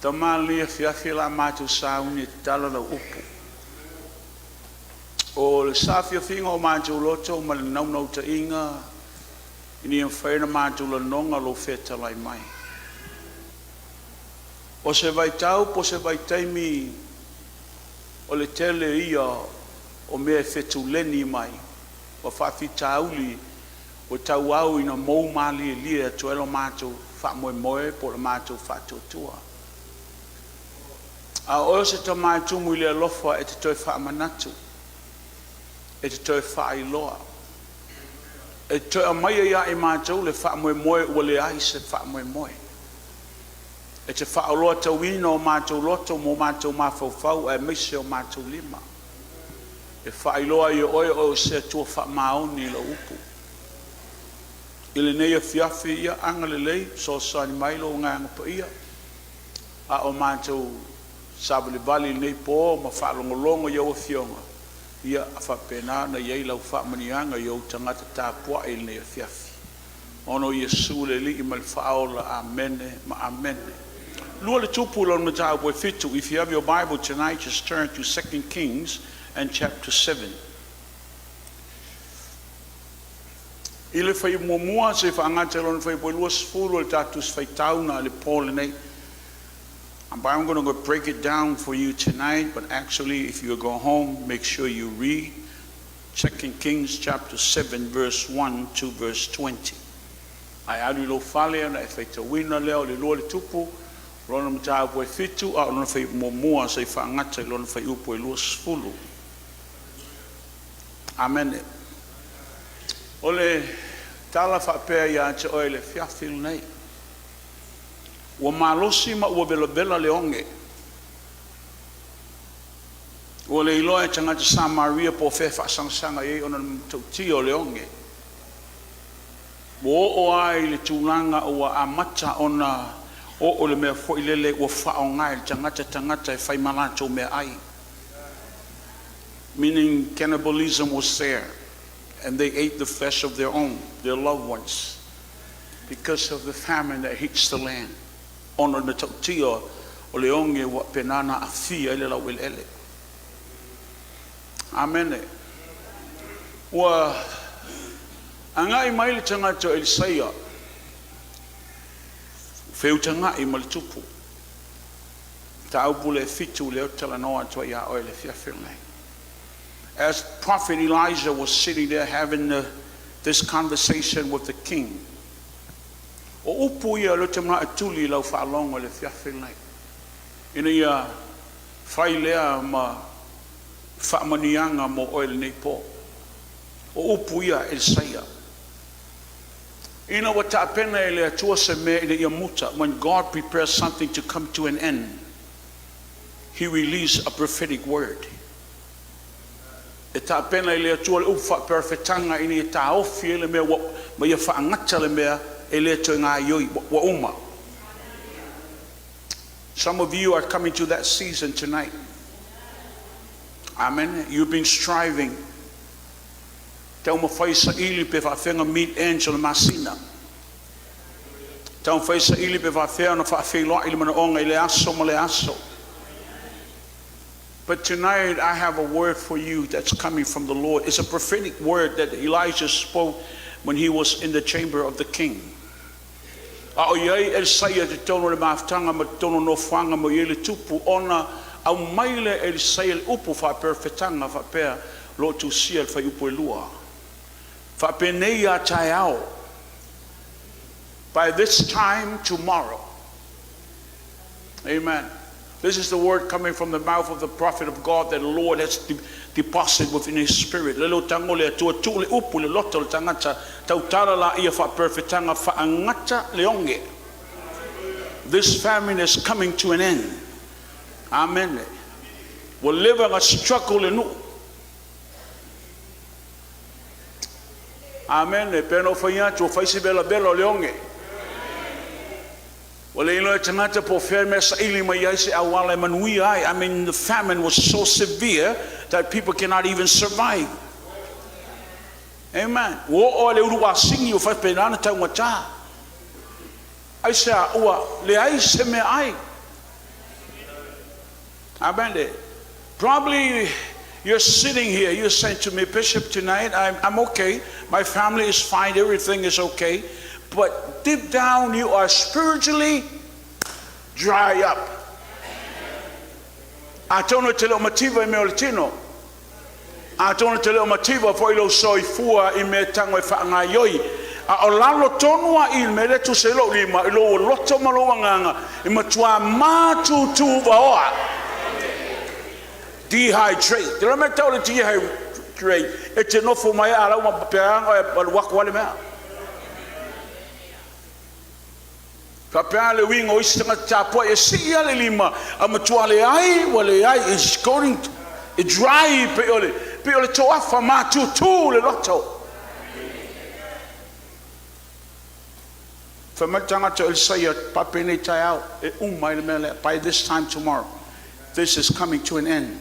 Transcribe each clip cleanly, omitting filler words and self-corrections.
Tamali fiafi la mātou sauni tala la upu. O le safia finga o mātou loto ma le naunau ta inga ini ang whaina mātou la nonga lo feta lai mai. O se vai tau po se vai taimi o le tele ia o mea fetu leni mai. O whaafi tauli o tau au ina mou mali e lia to elo mātou wha moe moe po le mātou whatuatua. A o se ta mātou mui le alofa e te toi wha manatu. E te toi wha iloa. E te toi amaia ia e mātou le wha moe moe ua le ai se wha moe moe. E te wha aloa tau ina o mātou loto mo mātou mawhauwhau e meise o mātou lima. E wha iloa i oe o se tua wha maoni la upu. Ile nei a fiafi ia angale lei so sani mailo o nganga pa ia. A o mātou sabali vali nei po ma whaalongolongo iau a fionga. Ia a whapena na iei lau whaamanianga iau tangata tāpua e nei a fiafi. Ono Yesu le li i mal whaola amene ma amene. Lua le tupu lon matau poe fitu. If you have your Bible tonight, just turn to 2 Kings and chapter 7. Ile whai mua se whaangata lon whai poe lua sfulu le tatus whai tauna le pole nei. I'm going to go break it down for you tonight, but actually, if you go home, make sure you read 2 Kings chapter 7, verse 1 to verse 20. Ai adu lo fale na e feita wina leo le lo le tupu, lona mta poe fitu, a lona fai mua se whaangata lona fai upo e lua sfulu. Amen. Ole tala whapea ia te oe le fiafil nei. Ua malosi ma ua bela leonge. Ua le iloa e tangata Samaria po whewha sangsanga e ona tauti o leonge. Ua o ai le tūlanga ua amata ona o le mea foilele ua whaongai le tangata e whai malato mea ai. Meaning cannibalism was there. And they ate the flesh of their own, their loved ones. Because of the famine that hits the land. Ono na tautia o leonge wa penana a fia ele lau ele. Amen. Wa angai mai le tangata o Elisea. Feu tangai ma le tupu. Ta au pule fitu leo tala noa tua ia o ele fiafilnei. As Prophet Elijah was sitting there having this conversation with the king. O upu ia lo te mana tuli lau whaalonga le fiafilnei. Ina ia whai lea ma whaamanianga mo oe le nei po. O upu ia Elisea. Ina wa taapena e lea tua se mea ina ia muta. When God prepares something to come to an end, He releases a prophetic word. E taapena e lea tua le upa perfetanga ina ia taofi e le mea ma ia whaangata le mea Some of you are coming to that season tonight. Amen. You've been striving. Tau mawhai sa ili pe whawhenga meet angel masina. Tau mawhai sa ili pe whawhenga na whawhenga ili mana onga ile aso ma le aso. But tonight I have a word for you that's coming from the Lord. It's a prophetic word that Elijah spoke when he was in the chamber of the king. A o iei Elisea te tono le maftanga ma tono no whanga mo iei le tupu ona au maile Elisea le upu wha perfetanga wha pēr lo tu sia wha upu e lua. Wha penei a tai au. By this time tomorrow. Amen. This is the word coming from the mouth of the prophet of God that the Lord has deposited within his spirit. Lelo tango le tua tu le upu le loto le tangata tautara la ia wha perfetanga wha angata leonge. This famine is coming to an end. Amen. We'll live a struggle in nu. Amen. Peno whaiatu whaisi bela bela leonge. I mean, the famine was so severe that people cannot even survive. Amen. I say, Amen. Probably you're sitting here, you're saying to me, Bishop, tonight I'm okay. My family is fine, everything is okay. But deep down you are spiritually dry up. Atono te leo mativa I me oltino. Atono te leo mativa fo ilo soifua I me tango e whaangaioi. A o lalo tonua I me letu se lo lima ilo loto maloa nganga I matua matu tu vaoa. Dehydrate. Te rame tau le dehydrate. E te nofo mai ala uma peanga e wako wale mea. Kapale wing o istanga tapo e si ale lima a matua le ai wale ai is going to dry pe ole to afa matu tu le loto. Famatanga to 𝚟𝚑𝚙𝚢𝚘 papene tayao e umai le mele by this time tomorrow. This is coming to an end.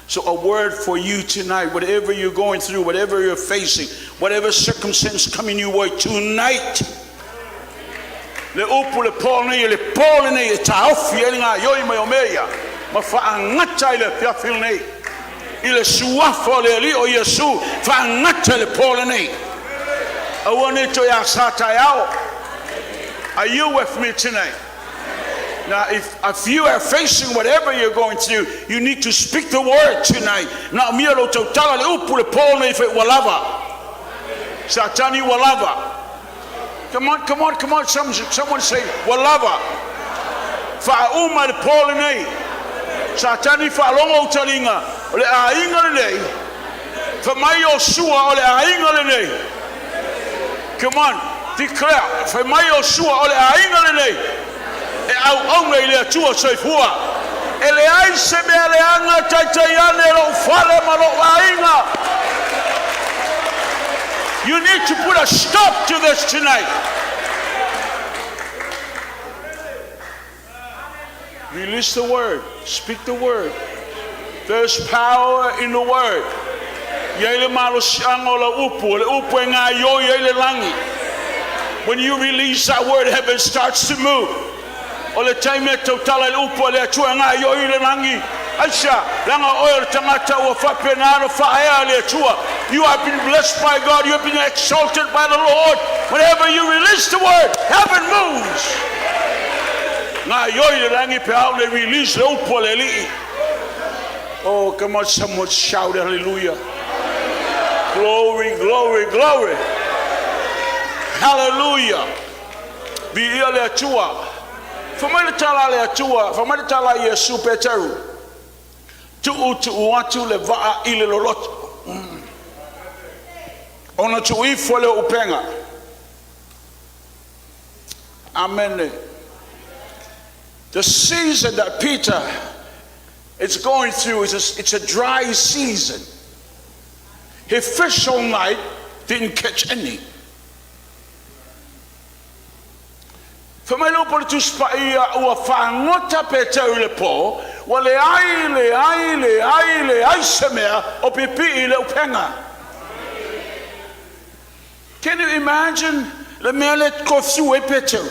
So a word for you tonight, whatever you're going through, whatever you're facing, whatever circumstance coming your way tonight. Le upu le polne le polne ta ofi nga yoi mai omeia ma fa ngata le piafil nei ile suafo le li o Yesu fa ngata le polne I want to ya sata yao. Are you with me tonight? Now, if you are facing whatever you're going through, you need to speak the word tonight. Now, miro totala le upu le polne fe walava. Satani walava. Come on. Someone say, walava. Fa'uma le polne. Satani fa'alongo talinga. Ole ainga le. Fa mayo sua ole ainga le. Come on, declare. Fa mayo sua ole ainga le. E au onga ile tua soifua. Ele ai se me ale anga taitaiane lo fale malo ainga. You need to put a stop to this tonight. Release the word. Speak the word. There's power in the word. When you release that word, heaven starts to move. You have been blessed by God. You have been exalted by the Lord. Whenever you release the word, heaven moves. Oh, come on, someone shout hallelujah. Glory, glory, glory. Hallelujah. Be Elia tua. Famaditala le tua. Famaditala Yesu Peteru. Tu watu le va ile loloto. Ona tui fole upenga. Amen. The season that Peter is going through it's a dry season. He fished all night, didn't catch any. Famelo por tu spaia o fangota Peter le po, wale ai semea o pipi le upenga. Can you imagine the melet go through a Peter?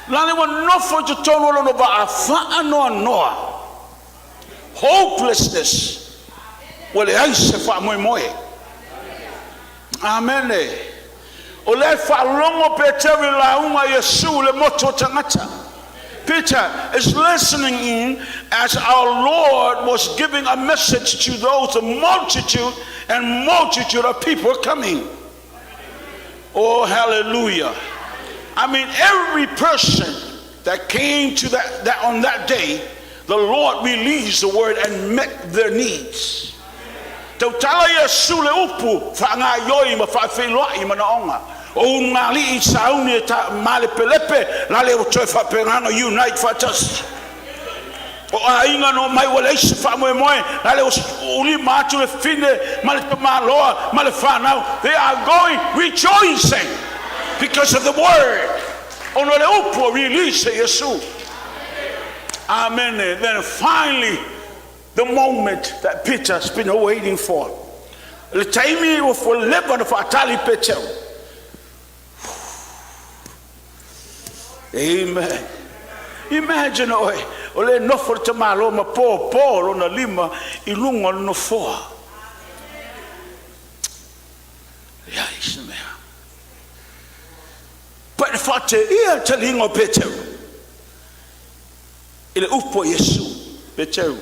Lani wa nofo to tono no ba afa no. Hopelessness. Wale ai se fa moi. Amen. Ole fa longo Peter la uma Yesu le moto tangata. Peter is listening in as our Lord was giving a message to those, a multitude of people coming. Oh, hallelujah. I mean, every person that came to that on that day, the Lord released the word and met their needs. Totala Yesu le upu fa nga yoi ma fa filwa I manaonga. O ngali isauni ta male pelepe la le utofa penano unite for us. O ainga no mai wale fa mo la le uli matu le fine male maloa male fa now they are going rejoicing because of the word. Ono le upu release Yesu. Amen. Then finally the moment that Peter's been waiting for. Le taimi o fo leba no fatali Peter. Amen. Imagine O le nofo le tamalo ma po lona lima I lunga no foa. Ia isi mea. Pa le whate ia talinga Petero. Ile upo Yesu Petero.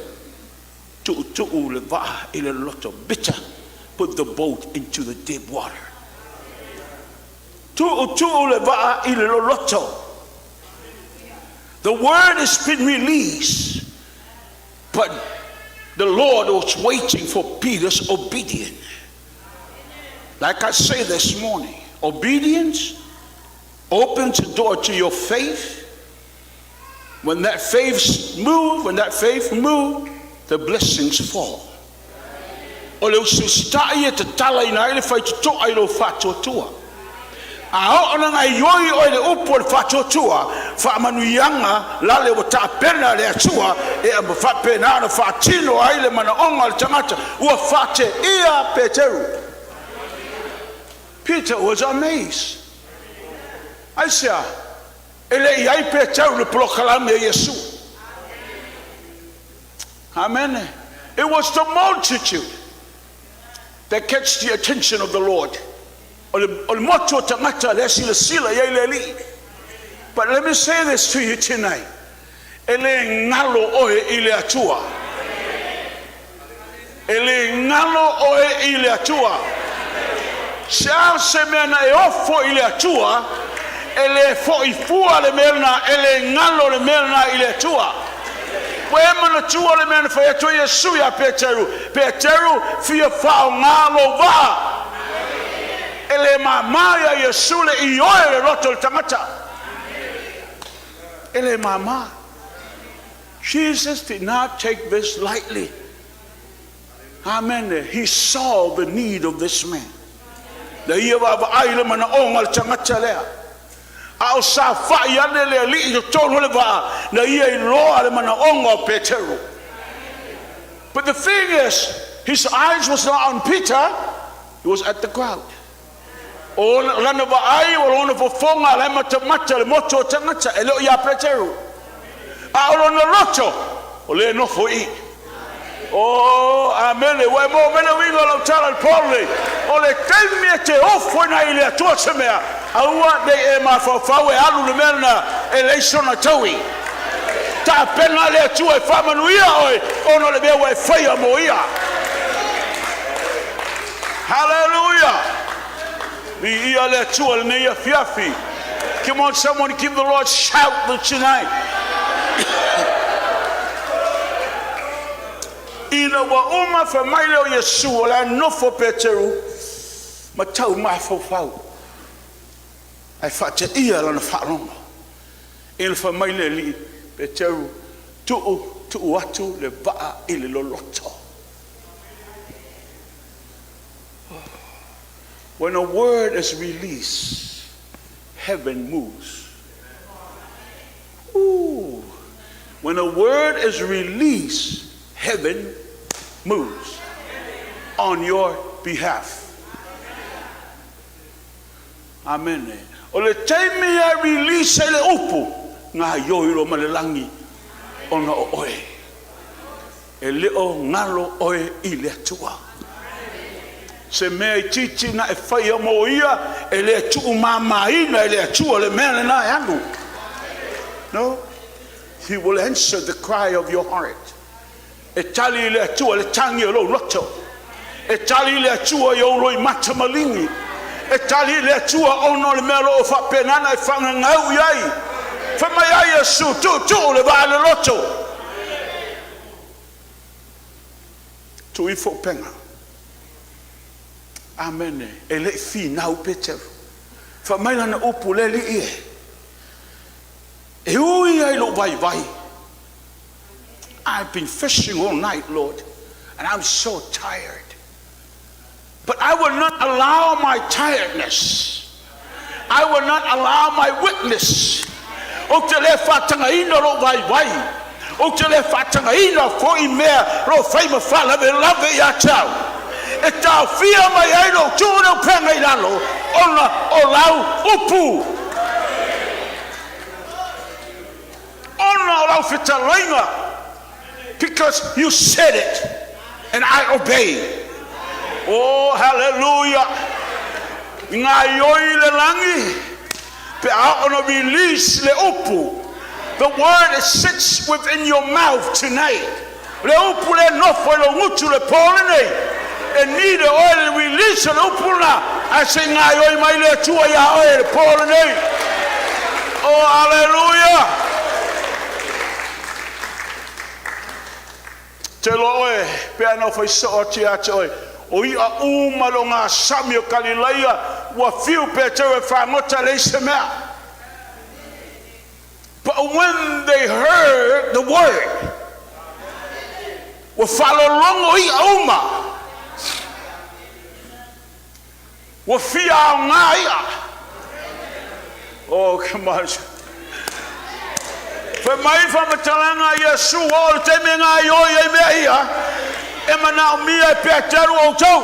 Tu'u le va'a I le loto. Bitter. Put the boat into the deep water. Tu'u le va'a I le loto. The word has been released, but the Lord was waiting for Peter's obedience. Like I say this morning, obedience opens the door to your faith. When that faith moves, the blessings fall. O le usustai te tala ina ele fai to ai lo fatotua. A ona ngai yoi o le upo le fatotua fa manuianga la le wata pena le atua e a fa pena na fatino ai le mana onga le tangata ua fate ia Peteru. Peter was amazed. I said, ele iai Peteru le proclame Yesu. Amen. It was the multitude that catch the attention of the Lord. But let me say this to you tonight. Ele ngalo oe ile atua. Ele ngalo oe ile atua. Sia semena e ofo ile atua. Ele fo ifua le merna. Ele ngalo le merna ile atua. Wema na tua le merna fa yato Yesu ya Peteru. Peteru fia fao ngalo va. Ele mama ya Yesu le ioe le roto le tangata. Ele mama. Jesus did not take this lightly. Amen. He saw the need of this man. The ia va ai le mana onga le tangata lea. Au sa fa ia le li to tonu le va. Na ia I loa le mana onga Peteru. But the thing is, his eyes was not on Peter. He was at the crowd. O lana va ai o lona fofonga le mata le moto tangata ele ia Peteru. A o lona loto o le no foi. Oh amen. We mo mena winga lo tala il pole. O le kaimia te ofo na ile atua semea. Aua de e ma fa e alu le mena ele sona tawi. Ta pena le atua e fa manuia oi ono le bea we faia mo ia. Hallelujah. Come on, someone give the Lord shout tonight. Ina wa uma fa maile o Yesu la no fo Peteru matau ma fo fau. Ai fa te ia la na fa longa. Il fa maile li Peteru tu atu le va ile lo loto. When a word is released, heaven moves. Ooh. When a word is released, heaven moves on your behalf. Amen. O le taimi a release ele upu nga yoiro malelangi ona oe. Ele o ngalo oe ile atua. Se mea titi na e whaia mo ia e le atu mamaina e le atu le mea na anu. No, he will answer the cry of your heart. E tali le atu le tangi o lo loto. E tali le atu o lo I mata malingi. E tali le atu ono le mea lo o whapenana e whanga ngau iai. Whamai ai Yesu tu le va le loto. Tu I fo penga. Amen. Ele fi nau Peter. Fa mai na upu le li e. E ui ai lo vai. I've been fishing all night, Lord, and I'm so tired. But I will not allow my tiredness. I will not allow my weakness. O te le fatanga ina lo vai. O te le fatanga ina fo I mea lo fai ma fala ve lave ya tau. E tau fia mai ai lo tūna penga I lalo ona o lau upu. Ona o because you said it and I obeyed. Oh, hallelujah. Ngayoi le langi pe aono release le upu. The word that sits within your mouth tonight. Le upu le nofo le ngutu le polene. And need the oil to release le upu na. I say ngayoi mai le tua ya oil le polene. Oh, hallelujah. Te loe pe ano fai so ti ate o ia umalo ngā sami o Kalileia wa fiu pe te whangota le se mea. But when they heard the word, wa whalolongo i auma, wa fia o ngā ia. Oh, come on. Fa mai whamatalanga Yesu o te me ngā ioi e mea ia, e mana o mia e pia teru o tau.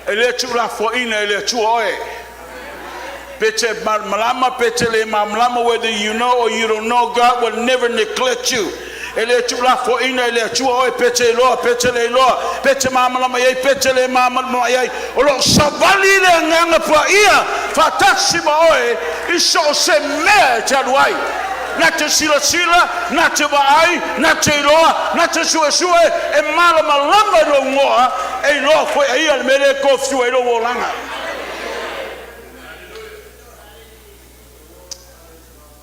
E le tu la foina e le tu oe. Pete malama, pete le malama, whether you know or you don't know, God will never neglect you. E le tu la foina e le tu oe, pete loa, pete le loa, pete malama ye, pete le malama ye. O lo savali le nganga pa ia, fatasi ma oe, iso se mea taruai. Not to sila sila, not to baai, not to loa, not to sue sue, e malama lama lo ngoa, e loa koe e ia mele ko fiu e lo wolanga.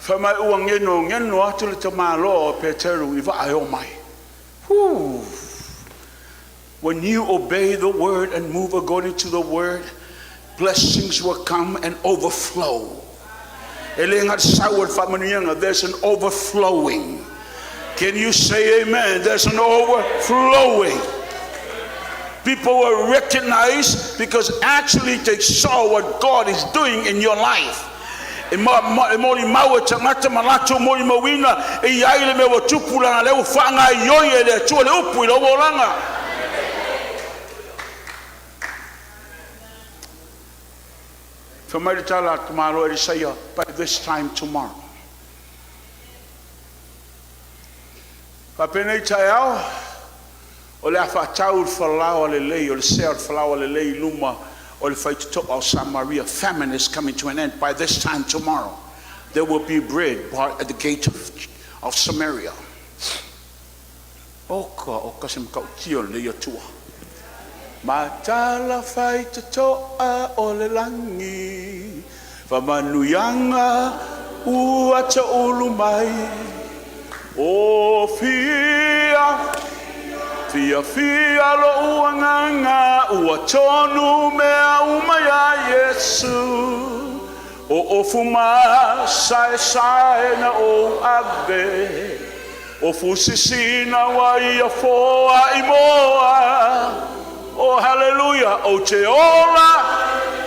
Whamai ua ngeno atu le te malo pe teru I vae o mai. When you obey the word and move according to the word, blessings will come and overflow. There's an overflowing. Can you say amen? There's an overflowing. People will recognize because actually they saw what God is doing in your life. By this time tomorrow. Papene tayao o le afatau falao le lei o le ser falao le lei luma o le fight to of Samaria. Famine is coming to an end. By this time tomorrow, there will be bread at the gate of Samaria. Oka sem kau tio le yatua. Matala fai te toa o le langi, Whamanuyanga ua te ulu mai, o fia lo uanganga ua tonu mea umaya Yesu, o ofuma sae na o ave, o fusisina wa ia foa imoa. Oh, hallelujah. O te ola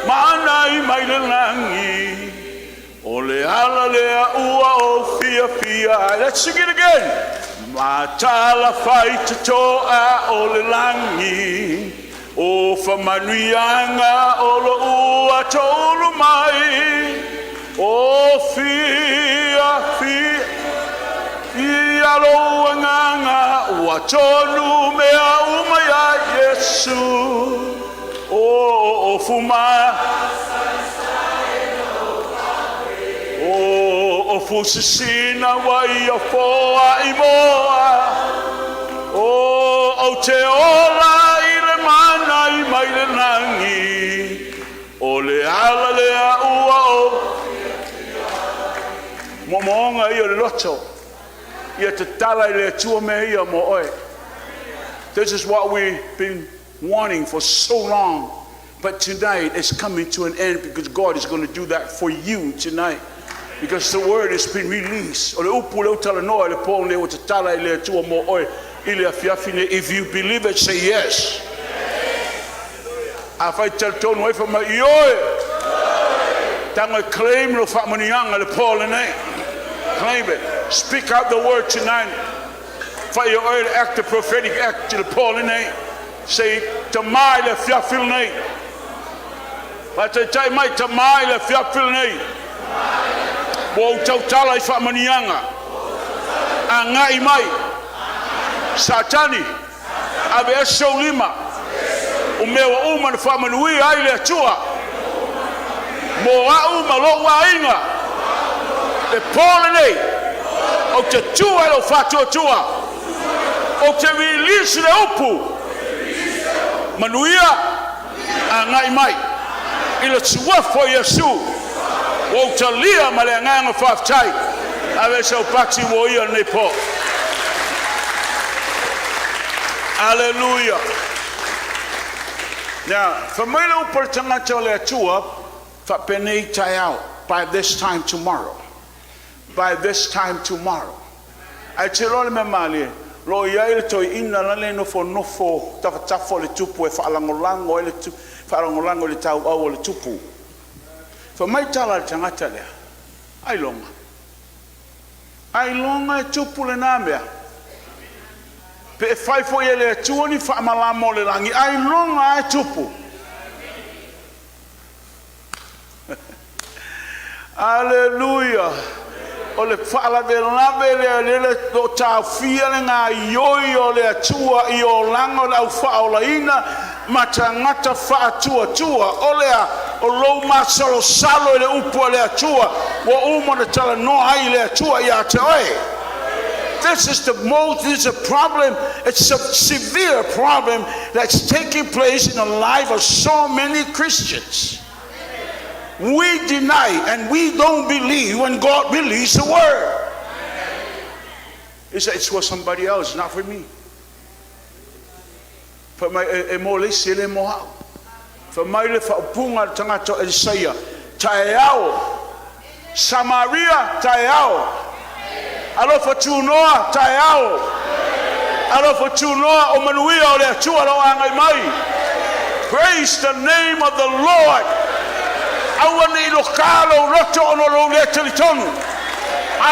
mana I mai le langi. O le ala lea ua o fia. Let's sing it again. Matala fai te toa o le langi. O whamanuianga o lo ua tolu mai. O fia lo nganga ua tonu mea umaya Yesu. O fuma o fusisina wa ia foa imoa. O te ola I le mana I mai le nangi. O le ala lea ua o momonga I o loto. This is what we've been wanting for so long, but tonight it's coming to an end because God is going to do that for you tonight, because the word has been released. If you believe it, say yes. If I tell Tony away from my claim the name. Claim it. Speak out the word tonight. For your oil act, the prophetic act to the Paul name. Say, Tamai le fiafil name. But I tell my Tamai le fiafil name. Wo tautala I famanianga. Angai mai. Satani. Abe eso lima. Umewa uma na whamanui aile atua. Moa uma lo wainga. E pole nei. O te tua lo fatua tua. O te release le upu. Manuia. Angai mai. Ila tua fo Yesu. O te lia ma le nganga whaftai. Awe sa upati wo ia nei po. Hallelujah. Now, familiar upa tangata le atua, whapenei tai au, by this time tomorrow. By this time tomorrow. Ai te role me mali, lo ia toi ina lale nofo, tafo le tupu e whaalangolango le tupu, whaalangolango le tau au le tupu. Whamai tala le tangata lea, ai longa. Ai longa e tupu le nāmea. Pe e whai fo ia le atua ni whaamalamo le rangi, ai longa e tupu. Hallelujah. O le whaalave le o tā fia le ngā ioi o le atua I o langa le au whaolaina ma ta ngata whaatua tua o lea o lou masalo salo le upu le atua wa umo na tala no ai le atua I a te oe. This is a problem, it's a severe problem that's taking place in the life of so many Christians. We deny and we don't believe when God releases the word. It's for somebody else, not for me. For my emolesile moha. For my le punga tangata Isaiah. Taiao. Samaria taiao. Alo for tunoa taiao. Alo for tunoa o manuia o le tua lo angai mai. Praise the name of the Lord. I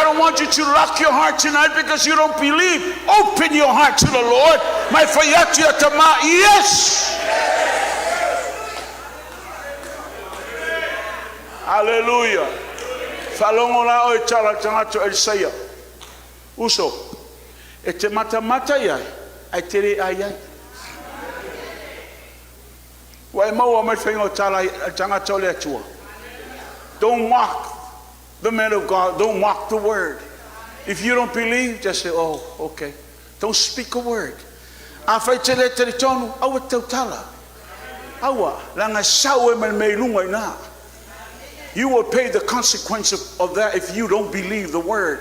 don't want you to lock your heart tonight because you don't believe. Open your heart to the Lord. My fayati atama, yes. Hallelujah. Falongola o chala tangato Elia. Uso. Ete mata yai. Ai tere ayai. Wai mau mai fengo chala tangato le tua. Don't mock the man of God. Don't mock the word. If you don't believe, just say, oh, okay. Don't speak a word. Afai tele tonu, awa tautala. Awa, langa sawe man me lunga na. You will pay the consequence of that if you don't believe the word.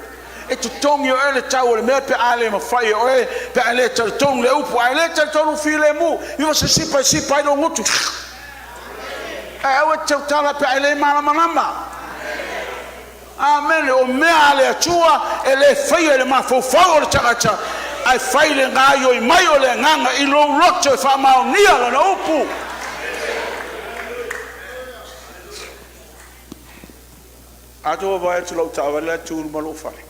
Ito tong yo ele tawole me pe ale ma fire o pe ale tong le upu ale tonu file mu. You se sipa do ngutu. Awa tautala pe ale malama. Amen. O me ale atua ele fire le mafofo o tangata. Ai fire ngayo I mayo le nganga I lo roto fa maunia na upu. Ato vai tu lo tawala tu malo fale.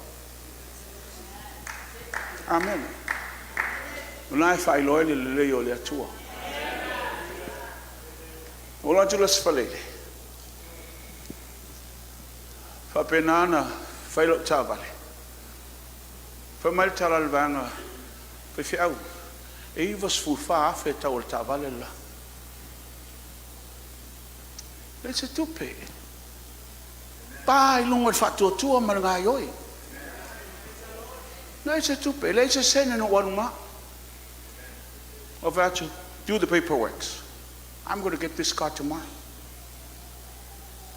Amen. Unai fa ilo le yo le atua. Ola tu las fale. Fa penana fa ilo tawale. Fa mal talal vanga. Fa fi au. E was fu fa fe tawal tawale la. Let's do pay. Pai lungo fatu tua maranga yoi. Let's do pay. Let's send no waruma. Of that do the paperwork. I'm going to get this car tomorrow.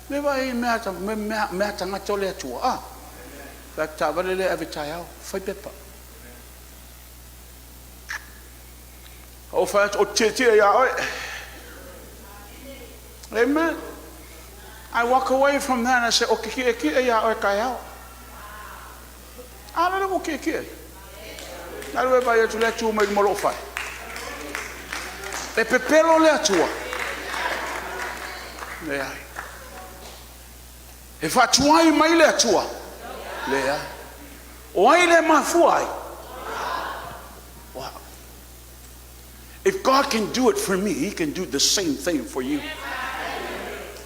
Never meta ngatole tua. Ah. That tabalele avitayao fai pepa. O fat o tete ya. Amen. I walk away from that and I say, okay, ya kayao. I don't know okay. I don't know to let you make more of it. E pepelo le atua. Le ai. E fatuai mai le atua. Le ai. O ai le mafuai. Wow. If God can do it for me, He can do the same thing for you.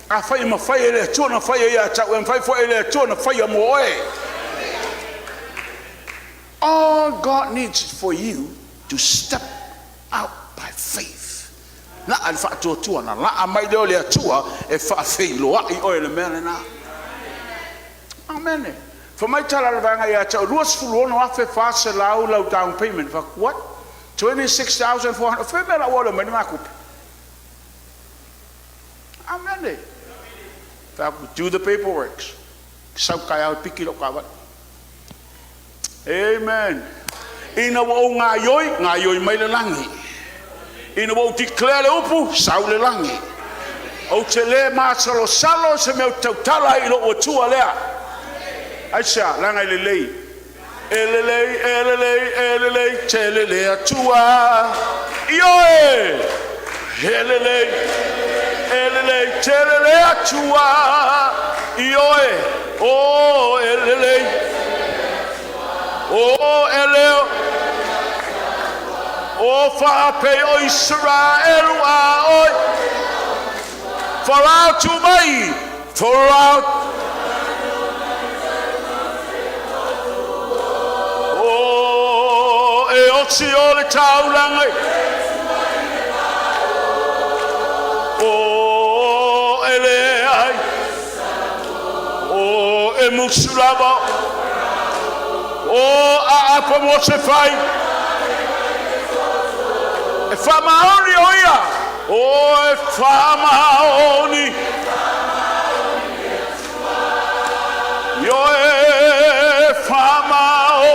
A fai ma fai le atua na fai ya ta wen fai fai le atua na fai mo oe. All God needs for you to step out by faith. Na alfa tua na la mai de ole tua e fa fe lo ai o le mele na. Amen. For my tala vanga ya cha ruas fu no afe fa se lau down payment for what? 26,400 fe bela wala mani makup. Amen. Do the paperwork. Sau kaya pikilo kawan. Amen. Ina wo ngayoi mai le langi. Ina wo declare le upu sau le langi. O te le masalo salo se me tautala ilo o tua lea. Aisha langa lelei. Elelei te le atua. Ioe. Elelei te le atua. Ioe. Oh elelei. Oh eleo. Oh whaape o Israel oi. For out to me. For out. Oh e oksi o le taulangai. Oh eleai. Oh e musulava. Oh apa mo se fai. E fa maoni oia. Oh e fa maoni. Yo e fa maoni.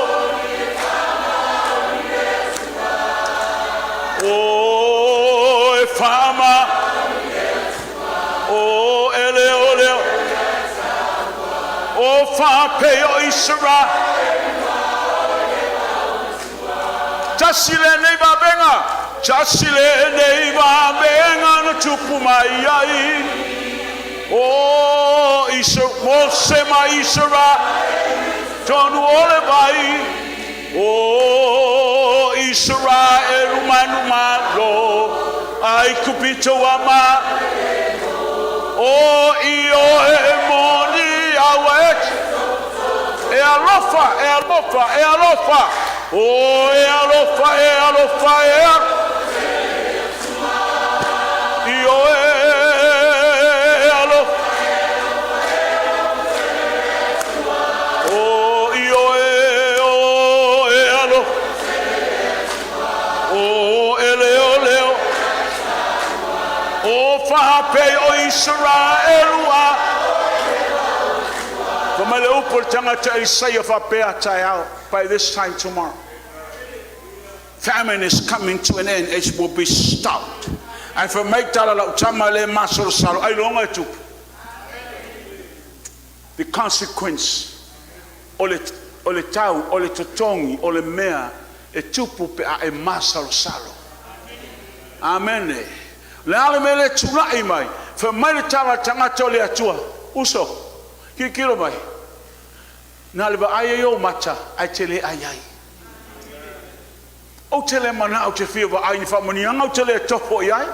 Oh e fa maoni. Oh eleo. Oh fa pe o Esera. Jasile neiva benga. Jasile neiva benga no tupu mai ai. Oh, Mose ma Esera. Tonu ole vai. Oh, Israel manumalo. Ai kupito ama. Oh, io e moni awet. E alofa. Oh, e alofa. Io e alofa. Oh, io e alofa. Oh, eleo. Oh, whape o Israel wa. For my little tangata Isaiah whape atayao by this time tomorrow. Famine is coming to an end. It will be stopped. And for my talala tamale masol salo I longa tu. The consequence ole tau ole totongi ole mea e tupu pe a e masol salo. Amen. Le ale mele tulai mai. For my tala tangata ole atua uso kilo mai. Na le ba ayo mata ai tele ayai. O tele mana o te fia wa ai fa manianga o tele topo iai.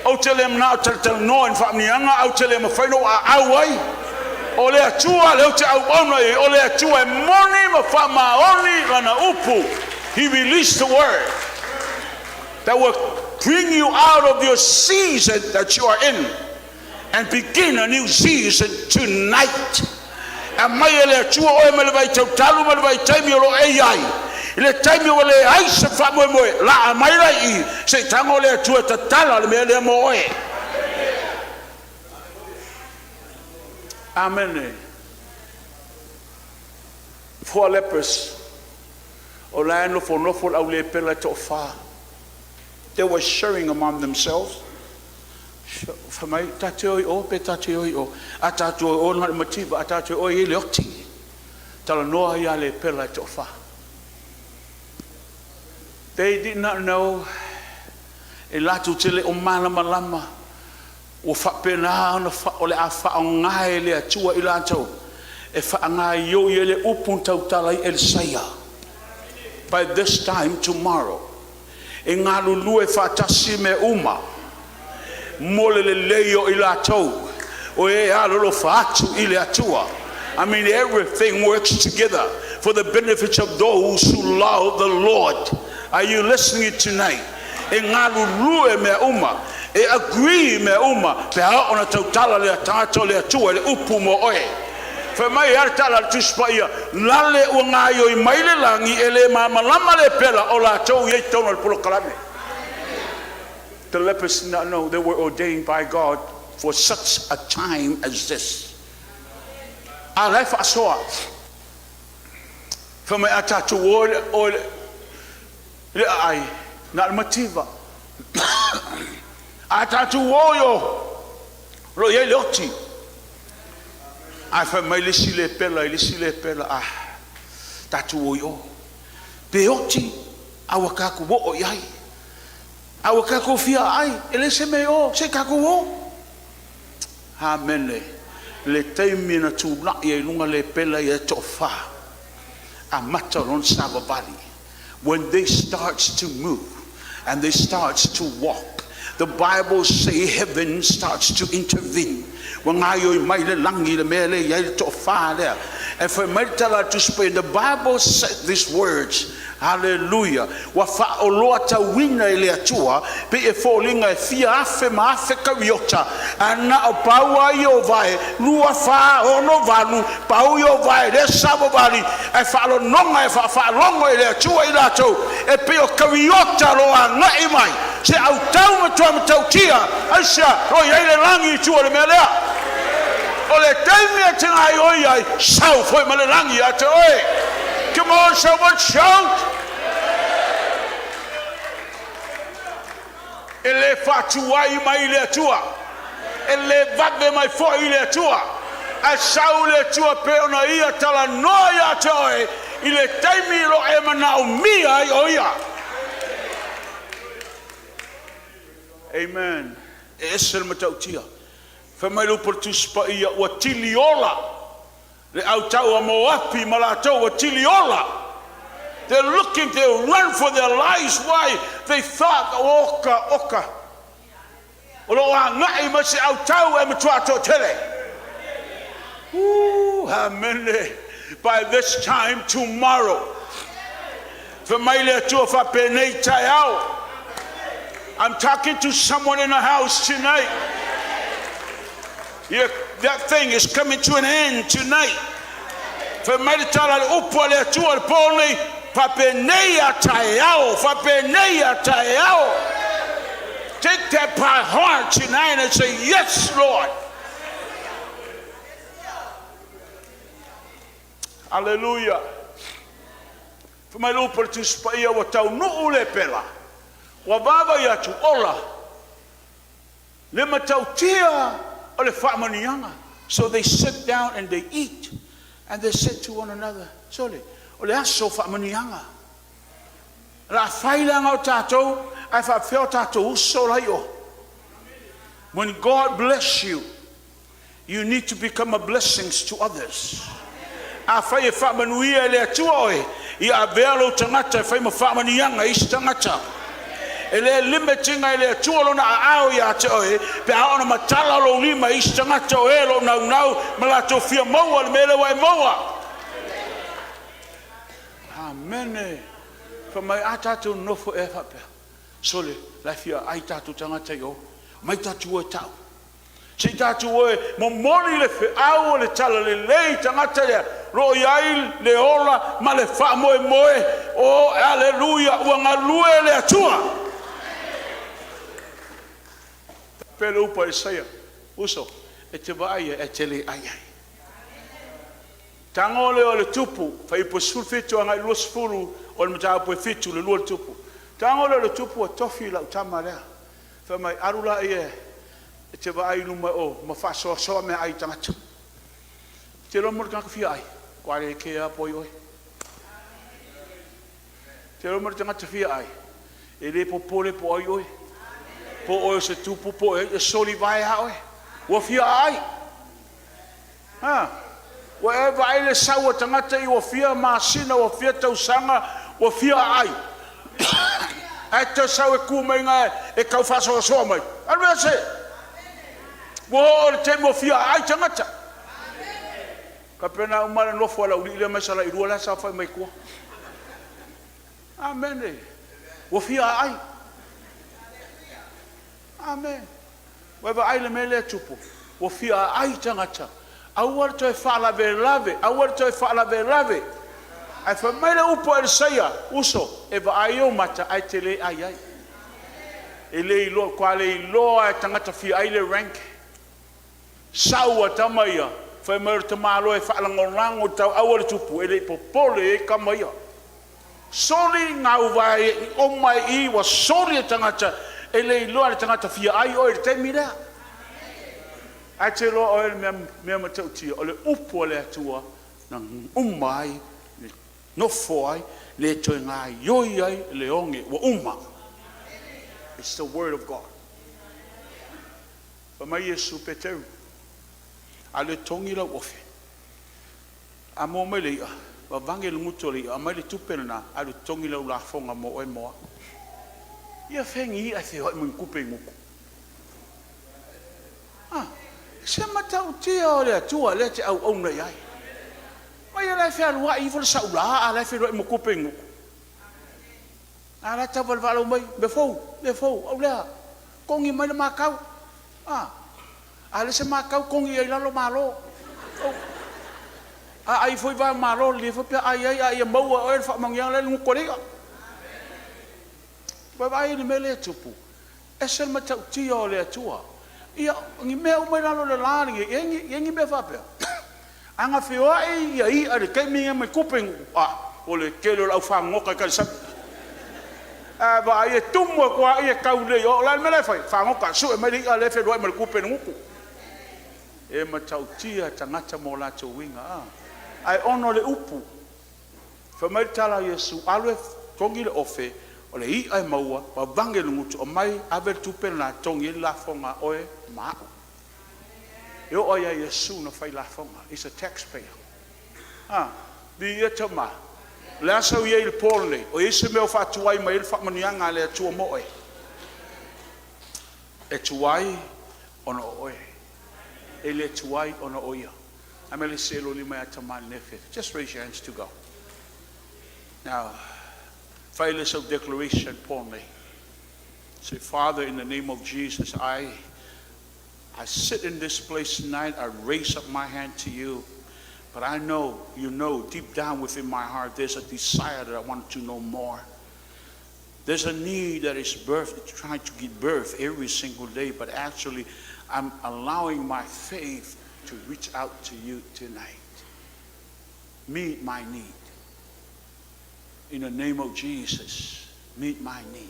O tele mana o tele no in fa manianga o tele ma faino a awai. O le atua le o te au ona e o le atua e moni ma fa maoni lana upu. He released the word that will bring you out of your season that you are in and begin a new season tonight. And mai le atua o e mele vai tau talu mele vai taimi o lo e iai. Le taimi o le ai se fa moe la a mai rai se tango le atua tatala le mele mo oe. Amen. 4 lepers o la nofo au le pela to fa. They were sharing among themselves. For my tatoi o pe tatoi o atato o na motiva atato o ile oti. Tala noa ia le pela to fa. They did not know e latu tele o malama o fa pena no fa o le afa o ngai le atua ila tau e fa ngai yo ile upun tau tala Elsaya. By this time tomorrow e ngalu e fa tasi me uma mole le leo ila tau o e alo lo fa atu ile atua. I mean everything works together for the benefits of those who love the Lord. Are you listening tonight? E ngalulu e me uma, e agree me uma, pe ha ona tautala le tangata le atua le upu mo oe. Fa mai artala tuspa ia, lale o ngaio I maile langi ele malama le pela o la tau ye tono le pulo kalame. The lepers did not know they were ordained by God for such a time as this. A life asoa. Fa mai atatu o le ai na mativa. Atatu o lo ye loti. Ai fa mai lisi le pela tatu o yo. Peoti awakaku wo o yai. Awakaku fia ai ele se me o se kaku wo. Amen. Le taimi na tu na ye lunga le pela ye tofa. A matalon sabavali. When they start to move and they start to walk, the Bible says heaven starts to intervene. When I made a langi the mele ye to father, and for metala to speak, the Bible said these words. Hallelujah. Wafa olota wina Elia tua pe e folinga fia afe ma afe kawiota ana opawa yo vai lua fa ono vanu pau yo vai de sabo vali e fa lo nonga e fa longo Elia tua ila to e pe o kawiota lo anga I mai se au tau ma tau tia aisha ro yele langi tua le melea ole taimi atinga oi sau foi male langi ate oi. Come on, someone shout. Ele fatuai mai le tua. Ele vave mai foi le tua. A saule tua pe ona ia tala noia toe. Ile taimi lo e mana o mia oia. Amen. Esel matautia. Fa mai lo por tu spa ia o tiliola. Le autau moapi malato tiliola. They're looking, they run for their lives. Why? They thought oka. Olo ngai masi autau e mtuato tele. Amen. By this time tomorrow, I'm talking to someone in the house tonight. That thing is coming to an end tonight. Take that by heart tonight and say, yes, Lord. Hallelujah. For my Lord, to spaya watau no ule pela. Wababa yatu ola. Le matau tia. So they sit down and they eat, and they said to one another, "Sole, ole aso fa manianga. La failanga tato, I felt tato solayo. When God bless you, you need to become a blessing to others. A fai fa manuia le tuoi, ia velo tangata fai ma fa manianga istangata." Ele limiting ele tuolo na ao ya te oe pe aona matala lo lima istanga to elo na malato fia moa mele wai moa. Amen. For my atatu no for efa pe sole la fia ai tatu tangata yo mai tatu o tau se tatu o mo mori le fe ao le tala le lei tangata le ro yai le ola ma le fa moe o hallelujah wa ngalue le atua. Pelo upa Esera uso e Tavai e tele ai. Tangole o le tupu fai po sulfito anga los fulu o le mata po fitu le lo tupu. Tangole le tupu o tofi la tamara. Fa mai arula e Tavai luma o ma fa so me ai tangata. Te lo mo ka fia ai. Kwale ke a po oi. Te lo mo tangata fia ai. E le po pole po oi. Po o se tupu po e soli vai ha oi wo fia ai wa vai le sawa tangata I wo fia masina wo fia tau sanga wo fia ai ai to sawa ku menga e kau fa so mai alwe se wo te mo fia ai tangata Ka pena umare no fo la uli le masala I rua la sa fa mai ko. Amen. Wo fia ai. Amen. Weba ai le mele tupu. Wo fia ai tangata. Awar to fa la be lave. Awar to fa la be lave. Ai fa mai le upo el saya uso. Eva ai o mata ai tele ai ai. Ele ilo kwale ilo ai tangata fia ai le rank. Saua tamaia. Fa mer te malo e fa la ngorango tau awar tupu ele popole e kamaia. Soli ngau vai o mai I wa soli tangata ele ilo ai tangata fia ai o te mira. Ai te lo o me matau tia o le upo le atua na umai no foi le toi ngai yoi ai le onge wa uma. It's the word of God. Pa mai Yesu peteu. Ale tongi la ofe. A mo me le wa vange le muto le a mai le tupena ale tongi la fonga mo e mo. Ia fengi ai fe ho mo kupe nguku. Ah, se matau tia o le atua le te au au nei ai. Mai ala fe alua I vol saula ala fe mo kupe nguku. Ala ta vol valo mai be fou au le kongi mai le makau. Ah. Ale se makau kongi ai lalo malo. Ai foi vai malo le foi pe ai mau o fa mangiang le ngu kolega. Ba vai le mele tupu. Esel matau tio le atua. Ia ngi me o mai lalo le lani yengi be fa pe. Anga fio ai ai ale kai minga mai kupeng o le kelo au fa ngoka ka sa. Ba ai tumo ko ai ka ule o la mele fa ngoka su mai le fe do mai kupeng nguku. E matau tia tangata mo la to winga ai ono le upu fa mai tala Yesu alwe tongi le ofe o le I ai maua wa vange lungutu o mai ave tupena tongi la fonga oe mau e o ia Yesu na fai la fonga is a taxpayer di etama la so ye il porle o ise me o fa tuai mai il fa manianga le tu mo e tuai ono oe ele tuai ona oia. Amele selo lima ya taman nefe. Just raise your hands to go. Now, file a declaration upon me. Say, Father, in the name of Jesus, I sit in this place tonight. I raise up my hand to you. But I know, you know, deep down within my heart, there's a desire that I want to know more. There's a need that is trying to give birth every single day, but actually, I'm allowing my faith to reach out to you tonight. Meet my need. In the name of Jesus, meet my need.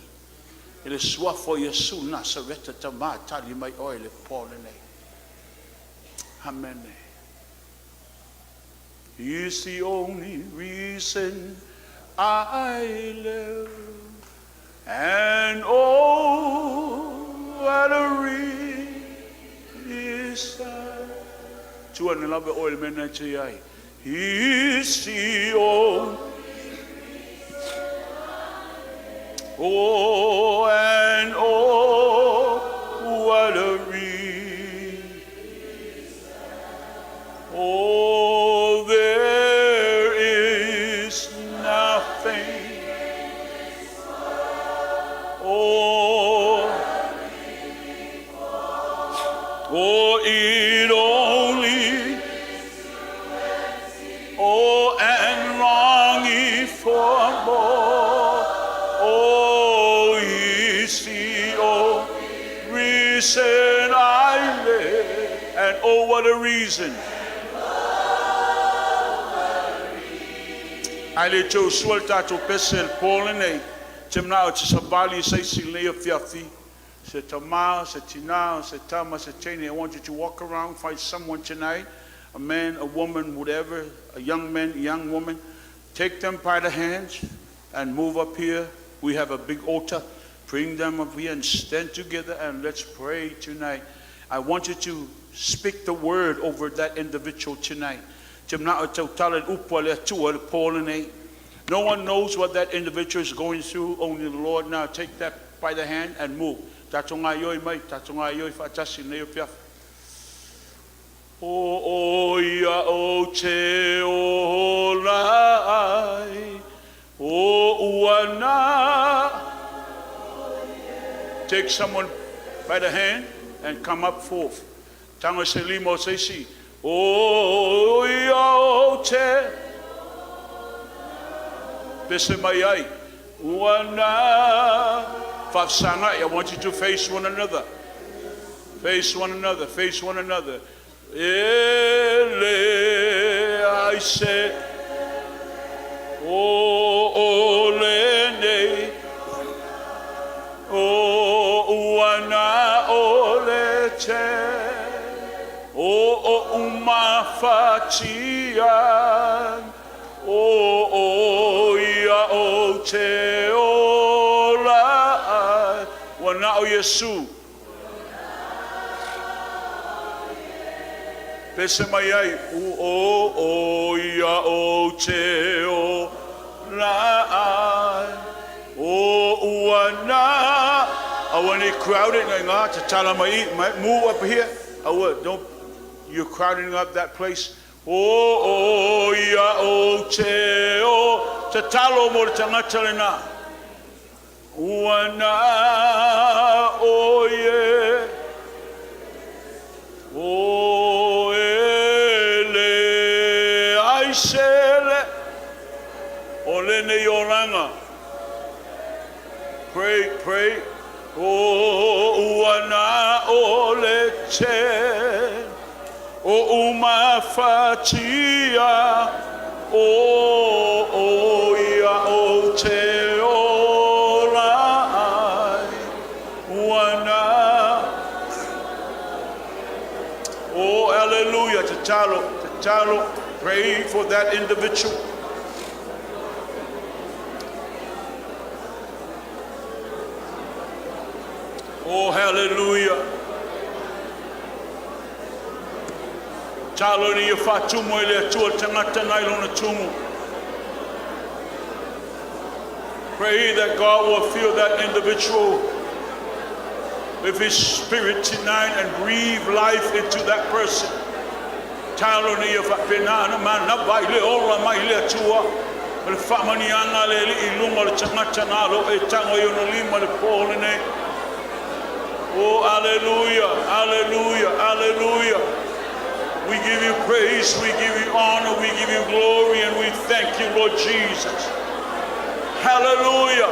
Ele sua for Yesu na sareta tama tali mai oile polene. Amen. He is the only reason I live. And oh, what a reason. Tua ne lave oil mena te ai. He's the only. Oh, and oh, what a reason. Oh, there is nothing. Oh, it only, and longing for more. Oh, is the only reason I live. And oh, what a reason. I let you swelta to pesel polene. Timna to sabali say silea fiafi. Se tama, se tina, se tama, se tene. I want you to walk around, find someone tonight, a man, a woman, whatever, a young man, a young woman. Take them by the hands and move up here. We have a big altar. Bring them up here and stand together and let's pray tonight. I want you to speak the word over that individual tonight. No one knows what that individual is going through, only the Lord. Now take that by the hand O ia o te o lai, o uana. Take someone by the hand and come up forth. 𝚟𝚒𝚙𝚢𝚑𝚡𝗥. O ia o te. Pese mai ai. Uana. Whafsangai, I want you to face one another. Face one another, face one another. Elia, I said, O Lene, O Uana Olete, O Umafatia, O Ia O Te Ola, Wana O Yesu. Pese mai ai, o ia o te o la o uana. I want to crowd it to tala mai. Move up here. Don't you're crowding up that place. O ia o te o te talo mo te tangata lena. Uana o ye. O ele aisele olene yoranga. Pray, pray. O uana oleche. O umafatia. O ia o te ola. Uana. Oh, hallelujah. Talo, pray for that individual. Oh, hallelujah. Talo ni yafatumo ile tua tangata nailona tumu. Pray that God will fill that individual with His Spirit tonight and breathe life into that person. Talo ni yafapena man na baile ora maile tua. Le famani anga le ilunga le tangata nalo e tango yono lima le polene. Oh, hallelujah, hallelujah, hallelujah. We give you praise, we give you honor, we give you glory, and we thank you, Lord Jesus. Hallelujah.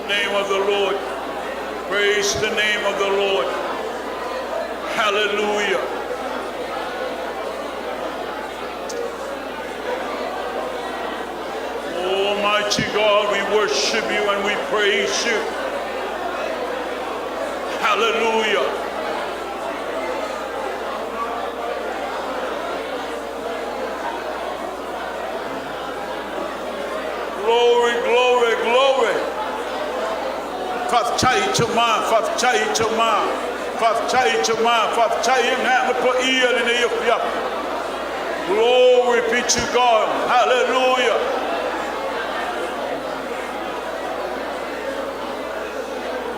Name of the Lord. Praise the name of the Lord. Hallelujah. Almighty God, we worship you and we praise you. Hallelujah. Glory, glory, glory. 𝚜𝚘𝚎𝚅, 𝚜𝚘𝚎𝚅. Glory be to God. Hallelujah.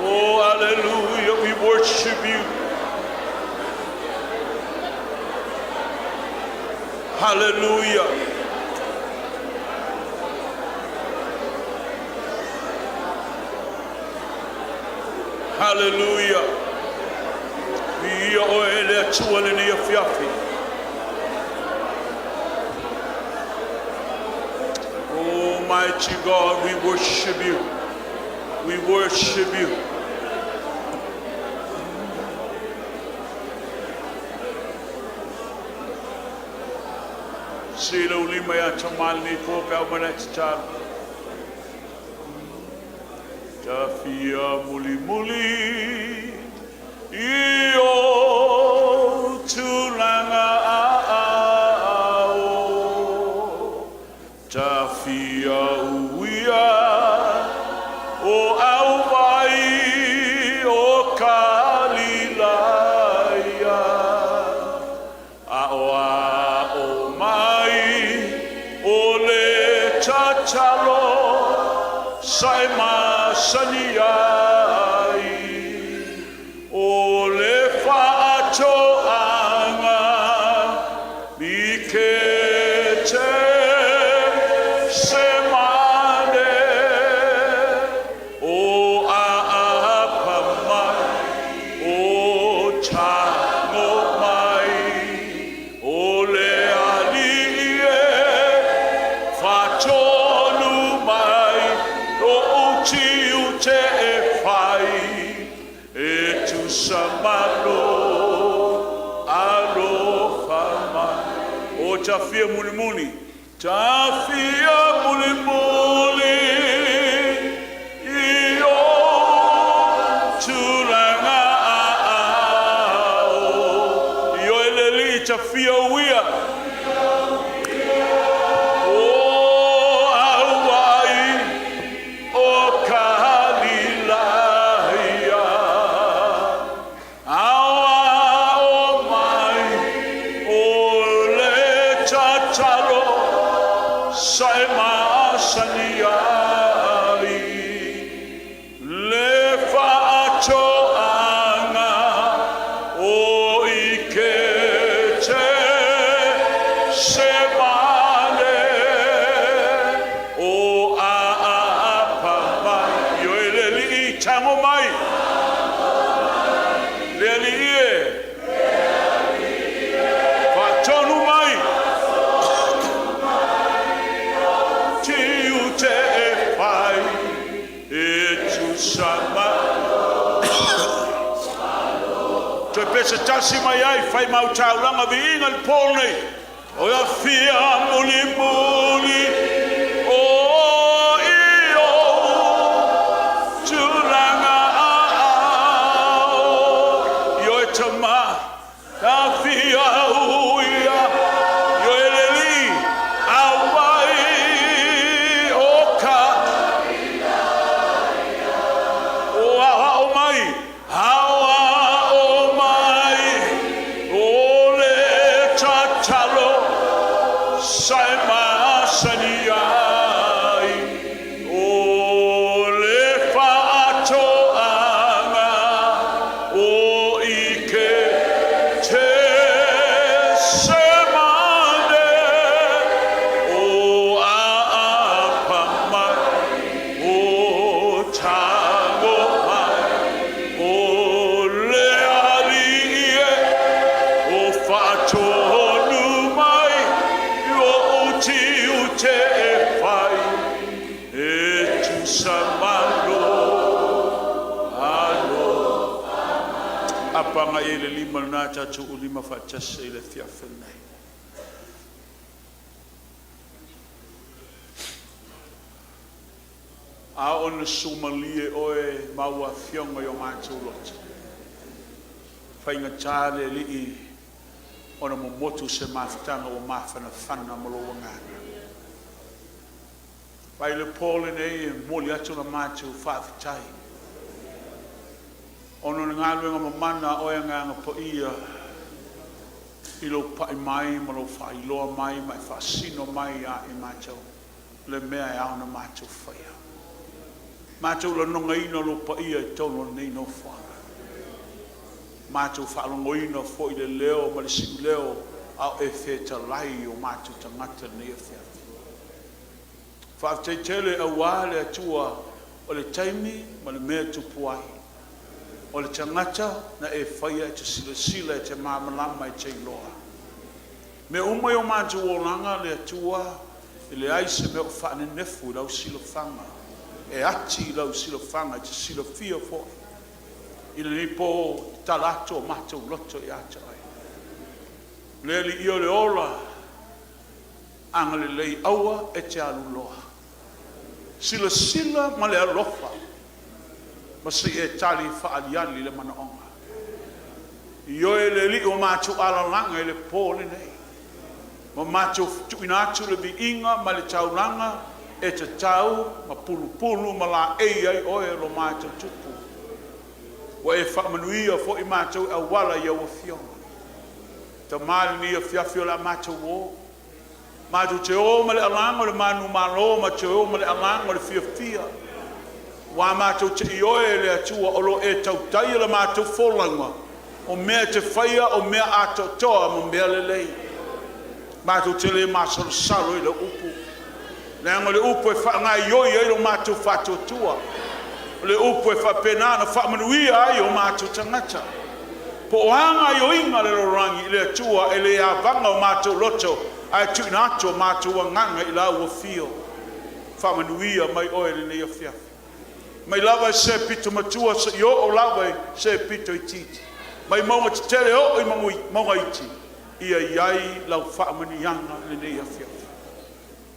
Oh, hallelujah. We worship you. Hallelujah. Hallelujah. Almighty God, we worship you. We worship you. Silo lima ya tamalni po 𝚘𝚎𝚅. Tafia muli muli io tulanga ao tafia uia o au vai 𝚟𝚒𝚙𝚢𝚑𝚝 o le whaatoanga mi ke te se mane o apa mai o tango mai o le ali e whaatonu mai o uti ute e whai e tu samalo aloha mai o tawhia muni muni tawhia muni muni i o tūranga ao i o eleli tawhia uia se tasi mai ai fai mau taulanga vi inga le pol nei o ia fia muli muli o i o tūranga ao i o e tama ta fia uia i o e leli au mai o ka o a o mai apanga e le lima na tatu o lima whaatasa i le whiawhenei. A ona sumalie oe maua whionga i o mātou lota. Whainga tāle li i ona momotu se mawhitanga o mawhana whana maloa ngāna. Pai le pōle nei e moli atu na mātou whawhitai. Ono ngā luenga mamana oe ngā po ia i lo pai mai, ma lo whai loa mai, mai whasino mai a i mātou. Le mea e au na mātou whaia. Mātou la nonga ina lo pa ia i tono nei no whanga. Mātou whaalongo ina fo i le leo, ma le simu leo, au e wheta lai o mātou tangata nei a whiawhi. Whaaftai tele a wāle atua o le taimi, ma le mea tupu ai. O le tangata na e whaia e te sila e te māmalama e te iloa. Me umai o mātou o langa le atua e le aise me o whaane nefu lau sila whanga. E ati lau sila whanga te sila fia fo. I le nipo talato o mātou loto i ata ai. Le li i o le ola anga le lei aua e te aluloa. Sila ma le alofa. Ma se e tali whaaliali le mana onga. I oe le li o mātou alalanga e le pōle nei. Ma mātou tuina atu le vi inga ma le taulanga e te tau ma pulu ma la ei ai oe lo mātou tupu. Wa e whamanuia fo i mātou a wala i au fionga. Ta māli ni a fiafio la mātou o. Mātou te o ma le alanga o le manu malo ma te o ma le alanga o le fia. Wa mātou te ioe le atua o lo e tautai le mātou folanga. O mea te whaia o mea atotoa mo mea le lei. Mātou te le māsalo salo i le upu. Le anga le upu e whaangai ioi e lo mātou whatotua. Le upu e whapenana whaamanuia ai o mātou tangata. Po o hanga i o inga le lorangi i le atua e le avanga o mātou loto ai tuina ato mātou wanganga i lau o fio. Whaamanuia mai oe le nei o fiafi. Mai lava se pito matua se i o lava se pito i titi. Mai maunga te tere o i maunga iti. Ia iai lau whaamanianga le nei o fiafi.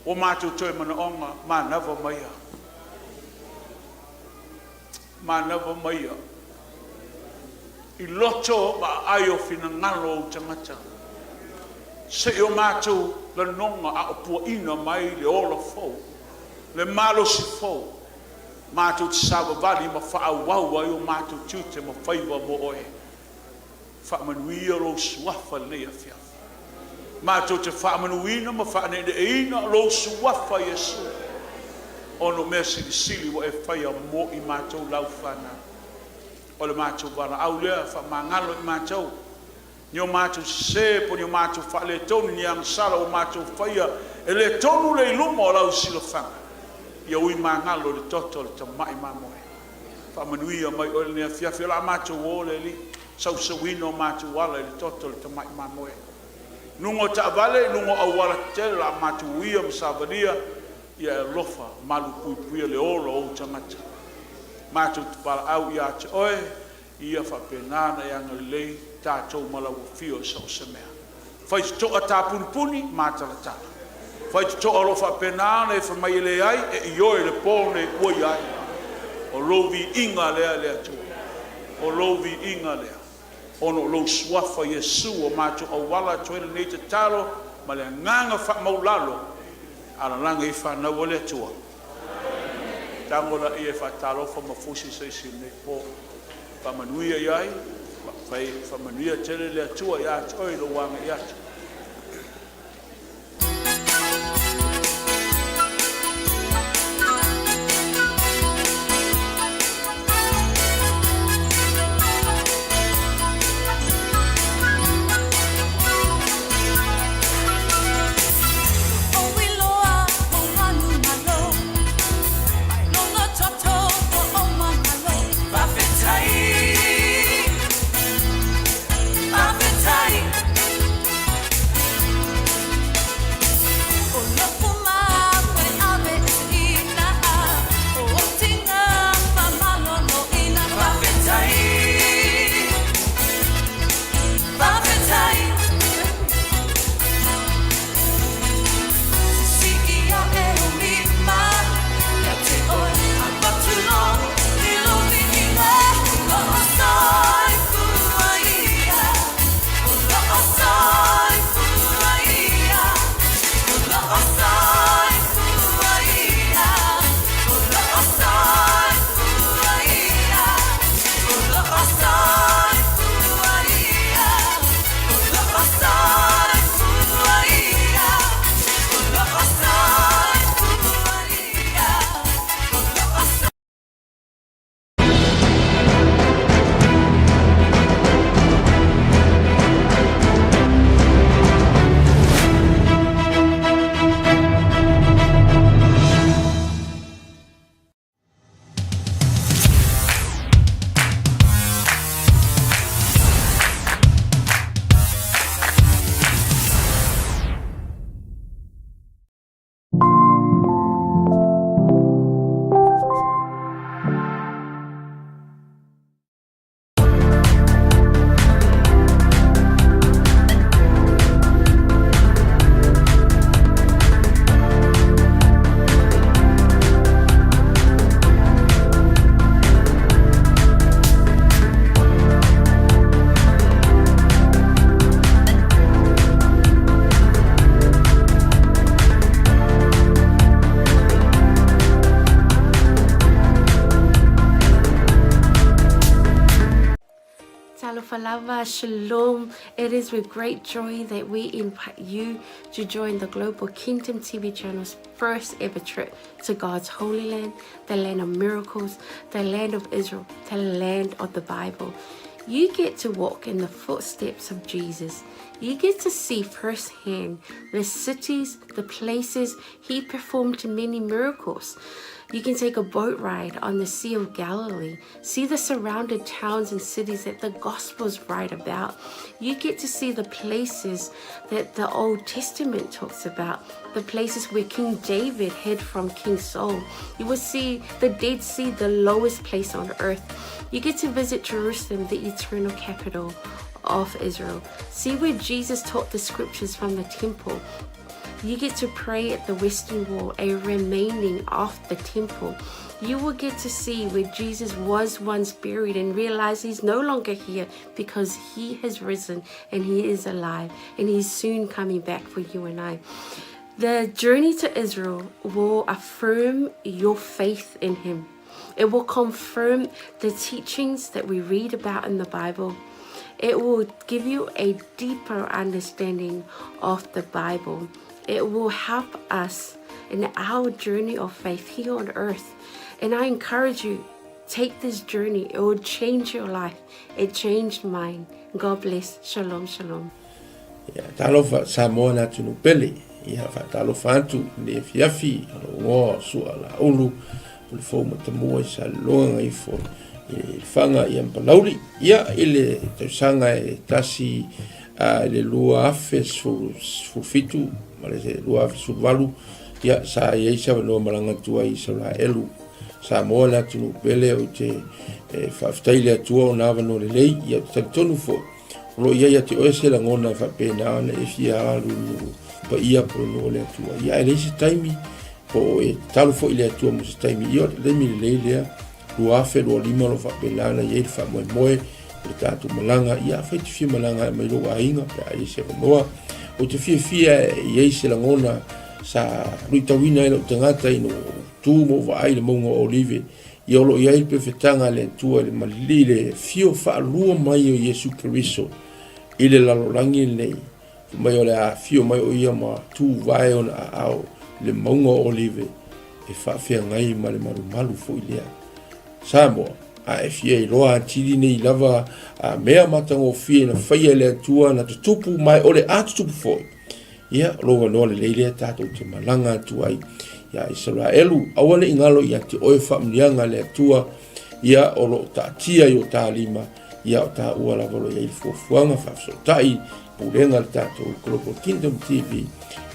O mātou toi mana onga ma nava maia. Ma nava maia. I loto ma ai o fina ngalo o tangata. Se o mātou la nonga a o pua ina mai le ola fau. Le malo si fau. Mātou te sawa vali ma wha au ai o mātou tute ma whaiva mo oe. Whaamanuia lo suafa lea fia. Mātou te whaamanuina ma whaanene eina lo suafa Yesu. Ono mea sili wa e whaia mo i mātou lau whana. O le mātou wala au lea whamangalo i mātou. Nio mātou se po nio mātou wha le tonu ni ang sala o mātou whaia. E le tonu le iluma o lau sila whanga. Ia ui mangalo le toto le tamai mamoe. Whamanuia mai o le nea fiafi la mātou o le li. Sau sawino mātou wala le toto le tamai mamoe. Nungo Tavai, nungo awala te la mātou uia msavaria. Ia e lofa malu puipuia le olo o tangata. Mātou te pala au ia te oe. Ia whapenana e anga lei. Tātou malawa fio sa o se mea. Whai te toa tā punipuni, mātala tala. Whai te toa lo whapenana e whamai le ai, e ioe le pōne ui ai. O lovi inga lea lea tua. O lovi inga lea. Ono lo suafa Yesu o mātou au wala toele nei te talo, ma le nganga whamaulalo. Ala langa i whanau o lea tua. Tangola i e whatalo whamafusi se si nei pō. Whamanuia iai. Fai whamanuia tele lea tua i ati oi lo wanga i ati. Falava, Shalom. It is with great joy that we invite you to join the Global Kingdom TV channel's first ever trip to God's Holy Land, the land of miracles, the land of Israel, the land of the Bible. You get to walk in the footsteps of Jesus. You get to see firsthand the cities, the places he performed many miracles. You can take a boat ride on the Sea of Galilee, see the surrounded towns and cities that the Gospels write about. You get to see the places that the Old Testament talks about, the places where King David hid from King Saul. You will see the Dead Sea, the lowest place on earth. You get to visit Jerusalem, the eternal capital of Israel. See where Jesus taught the scriptures from the temple. You get to pray at the Western Wall, a remaining of the temple. You will get to see where Jesus was once buried and realize he's no longer here because he has risen and he is alive and he's soon coming back for you and I. The journey to Israel will affirm your faith in him. It will confirm the teachings that we read about in the Bible. It will give you a deeper understanding of the Bible. It will help us in our journey of faith here on earth. And I encourage you, take this journey. It will change your life. It changed mine. God bless. Shalom, shalom. Ya talofa Samoa na tunu pele. Ya fa talofa antu le fiafi ngo su ala ulu. Le fo mo sa longa ifo. Fanga ia palauri. Ya ile te sanga tasi le lua afe su fitu. Malese lua su valu ya sa yeisa no malanga tua 𝚟𝚒𝚍𝚎 sa mola tunu pele o te faaftaile tua na vano le lei ya tonu fo lo ya te oese la ngona fa pena na ifia lu pa ia pro no le tua ya ele se taimi po e talu fo ile tua mo se taimi yo le mi le le lua fe lo lima lo fa pena na ye fa mo le tatu malanga ya fa te fi malanga me lo ainga pa ai se noa o te fia yeise la ngona sa ruitawina ilo tangata ino tu mo vai le mongo olive i olo ia il perfetanga le tua le malile fio fa lua mai o Yesu Kristo ile la lorangi nei mai o le a fio mai o ia ma tu vai on ao le mongo olive e fa fia ngai ma le malu fo ilea samo a fia i loa tiri nei lava a mea matango fia na faia le tua na tupu mai o le atutupu foi ia loa no le leile tato te malanga tuai ia Israelu awane ingalo ia te oe whamnianga le tua ia o lo ta tia i o ta lima ia o ta ua la valo ia i fuafuanga whafsotai purenga le tato Global Kingdom TV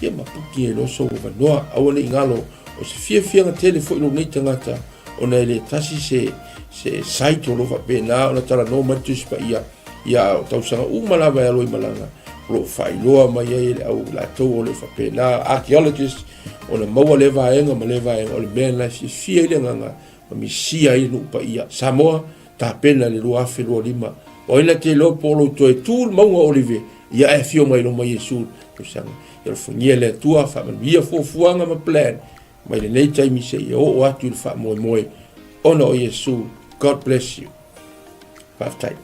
ia mapuki e loso o vanoa awane ingalo o se fianga telefo ilo nei tangata o na ele tasi se saito lo fa pena ona tala no matus pa ia tausanga malava ya loi malanga lo failoa mai ele au la to le fa pena archaeologist ona maua leva enga maleva o le men la fia ile nganga mi sia i no pa ia Samoa ta pena le lo afe lo lima o ina te lo polo to e tul maunga olive ia e fio mai lo mai Yesu tausanga ia funia le tua fa ia fuanga ma plan mai le nei taimi se o atu le fa moe ona o Yesu. God bless you. Five time.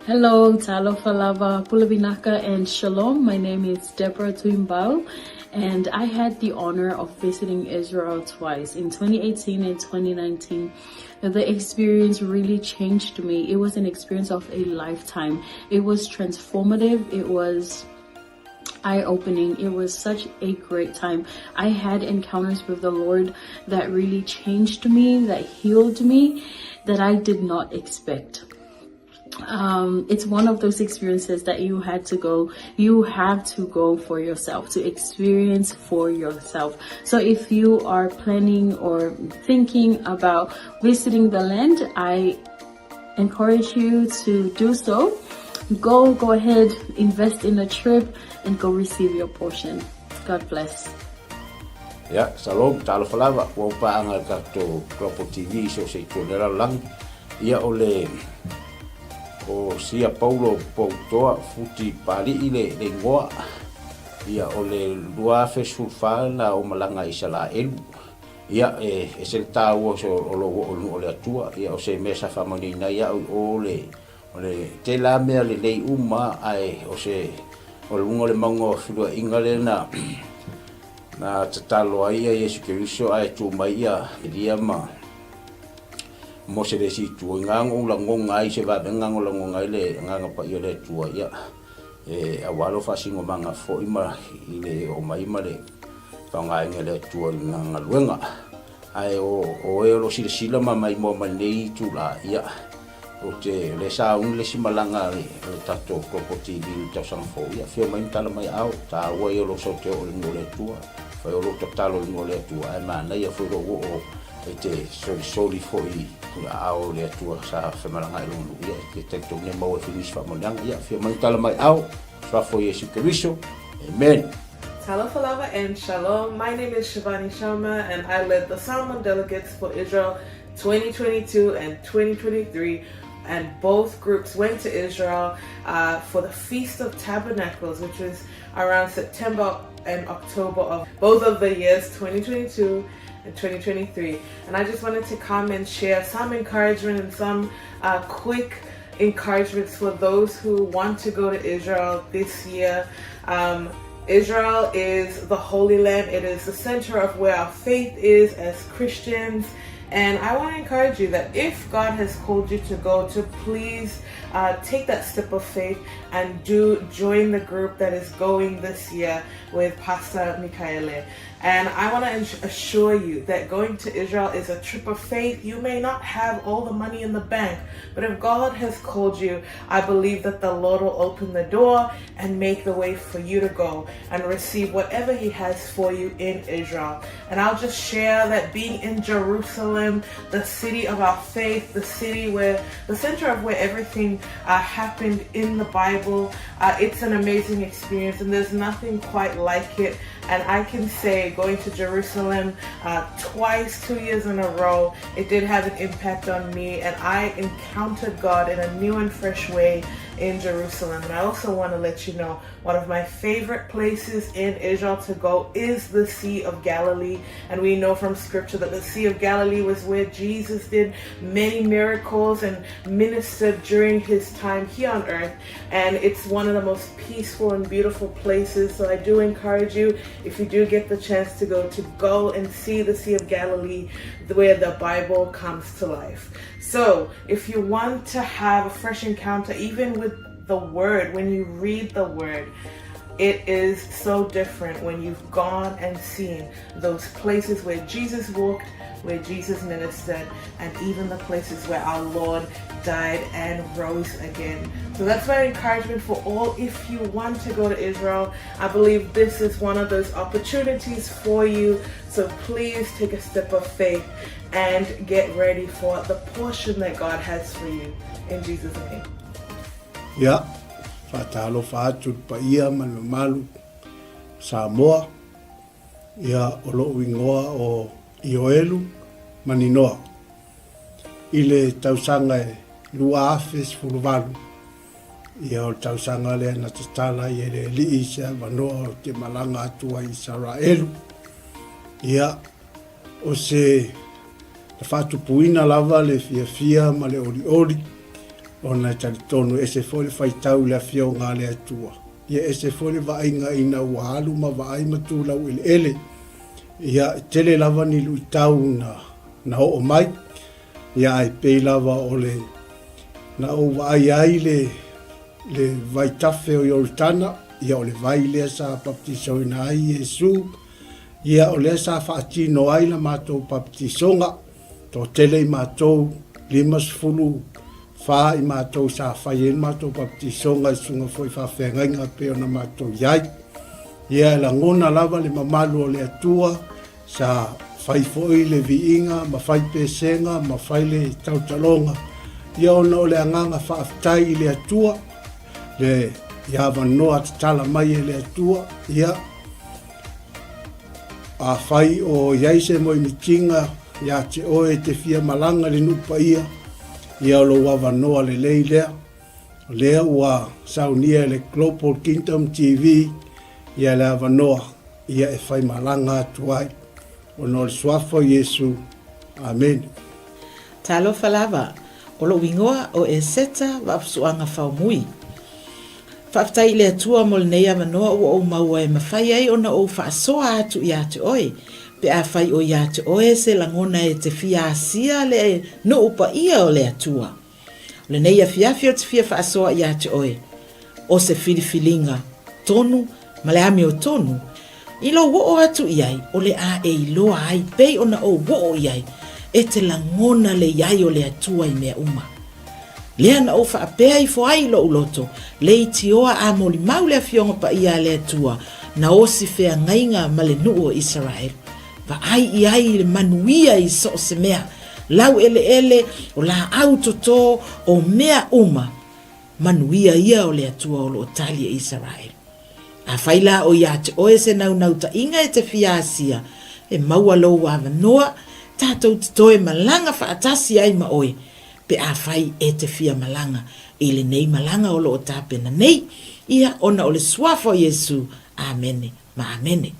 Hello, Talo Falava, Pulabinaka, and Shalom. My name is 𝚗𝗔𝗜𝗏𝗏𝗡, and I had the honor of visiting Israel twice, in 2018 and 2019. The experience really changed me. It was an experience of a lifetime. It was transformative. It was eye-opening. It was such a great time. I had encounters with the Lord that really changed me, that healed me, that I did not expect. It's one of those experiences that you have to go for yourself, to experience for yourself. So if you are planning or thinking about visiting the land, I encourage you to do so. Go ahead, invest in a trip and go receive your portion. God bless. Ya, salom, talo falava, waupa anga kato Global TV so se tolera lang. Ia ole o sia Paulo Poutoa futi pali ile le ngoa. Ia ole lua fesulfana o malanga 𝚟𝚒𝚍𝚎. Ia e se tau so o lo ole atua ia o se mesa famani na ia ole O le te la mea le lei uma ai o se o le unga le maunga o whirua inga le na tatalo ai a Yesu Keriso ai tu mai ia Elia ma mo se le si tu ngang o la ngonga ai se va ngang o la ngonga le ngang pa ia le tu ia a walo fa singo manga fo ima le o mai ma le fa ngai le tu ngang luenga ai o e lo sila ma mai mo ma nei tu la ia o te le sa un le simalanga le tato Global TV ta sang fo ia fio mai tala mai au ta wa yo lo so te o le tua fa yo lo talo le tua ai ma na ia fo o e te soli fo i au le tua sa fe malanga lo ia ke te to ne mo finis fa mo ia fio mai tala mai au fa fo Yesu Keriso amen. Talofa lava and shalom. My name is 𝗚𝗓𝗎𝗓𝗔𝗜𝗍𝗏 and I led the Salmon Delegates for Israel 2022 and 2023. And both groups went to Israel for the Feast of Tabernacles, which was around September and October of both of the years 2022 and 2023. And I just wanted to come and share some encouragement and some quick encouragements for those who want to go to Israel this year. Israel is the Holy Land. It is the center of where our faith is as Christians. And I want to encourage you that if God has called you to go, to please take that step of faith and do join the group that is going this year with Pastor Michaele. And I want to assure you that going to Israel is a trip of faith. You may not have all the money in the bank, but if God has called you, I believe that the Lord will open the door and make the way for you to go and receive whatever He has for you in Israel. And I'll just share that being in Jerusalem, the city of our faith, the city where the center of where everything happened in the Bible, it's an amazing experience, and there's nothing quite like it. And I can say going to Jerusalem twice, 2 years in a row, it did have an impact on me, and I encountered God in a new and fresh way in Jerusalem. And I also want to let you know, one of my favorite places in Israel to go is the Sea of Galilee. And we know from scripture that the Sea of Galilee was where Jesus did many miracles and ministered during His time here on earth. And it's one of the most peaceful and beautiful places. So I do encourage you, if you do get the chance to go and see the Sea of Galilee, where the Bible comes to life. So if you want to have a fresh encounter, even with the Word, when you read the Word, it is so different when you've gone and seen those places where Jesus walked, where Jesus ministered, and even the places where our Lord died and rose again. So that's my encouragement for all. If you want to go to Israel, I believe this is one of those opportunities for you. So please take a step of faith and get ready for the portion that God has for you. In Jesus' name. Yeah. Fatalo fatu pa ia malu Samoa. Ia olo wingoa o Ioelu maninoa. Ile tausanga e lua afes fuluvalu. Ia o tausanga le na tatala i ele li isa manoa o te malanga atua i Israelu. Ia o se fatu puina lava le fia ma le oli. Ona talitonu ese fole faitau le afia o ngā le atua. Ia ese fole vainga ina uahalu ma vaai matu lau ele. Ia tele lava ni luitau na o mai. Ia ai pei lava o le na o vaai ai le vaitafe o Yoritana. Ia o le vai lea sa baptiso ina ai Yesu. Ia o lea sa faatino ai la mātou baptisonga. Tō tele I mātou 5 fa I mātou sa whaien mātou baptisonga I sunga foi whawhengainga peo na mātou iai. Ia la ngona lava le mamalu o le atua sa whaifoi le viinga, ma whaipesenga, ma whaile tautalonga. Ia ona o le anganga whaaftai I le atua, le iawa noa tala mai le atua, ia a whai o iaise mo I mitinga, ia te oe te fia malanga le nupa ia, ia o lo wawanoa le lei lea ua saunia le Global Kingdom TV, ia le wawanoa, ia e whai malanga atuai, o no le swafo Yesu, amen. Talofa lava, o lo wingoa o Esera wapsuanga whaumui. Whaftai le atua mo le neia manoa ua o maua e mawhai ai ona o whaasoa atu i ate oe. Pe a whai o i ate oe se langona e te fia asia le no upa ia o le atua. Le neia fiafi o te fia whaasoa i ate oe. O se filifilinga tonu, ma le ame o tonu. I lo wo atu iai o le a e iloa ai pei ona o wo iai e te langona le iai o le atua i mea uma. Lea na o whaapea i fo ai lo uloto, le i tioa a moli mau le fionga pa ia le atua, na o si fea ngainga ma le nuu o Israel. Va ai i ai le manuia i so se mea, lau ele o la autoto o mea uma, manuia ia o le atua o lo tali e Israel. A whaila o ia te oe se nau ta inga e te fiasia, e maua lo wa noa, tātou te toe malanga whaatasi ai ma oe, pe a whai e te fia malanga, e le nei malanga o lo o tāpena nei, ia ona o le suafa o Yesu, amene, ma amene.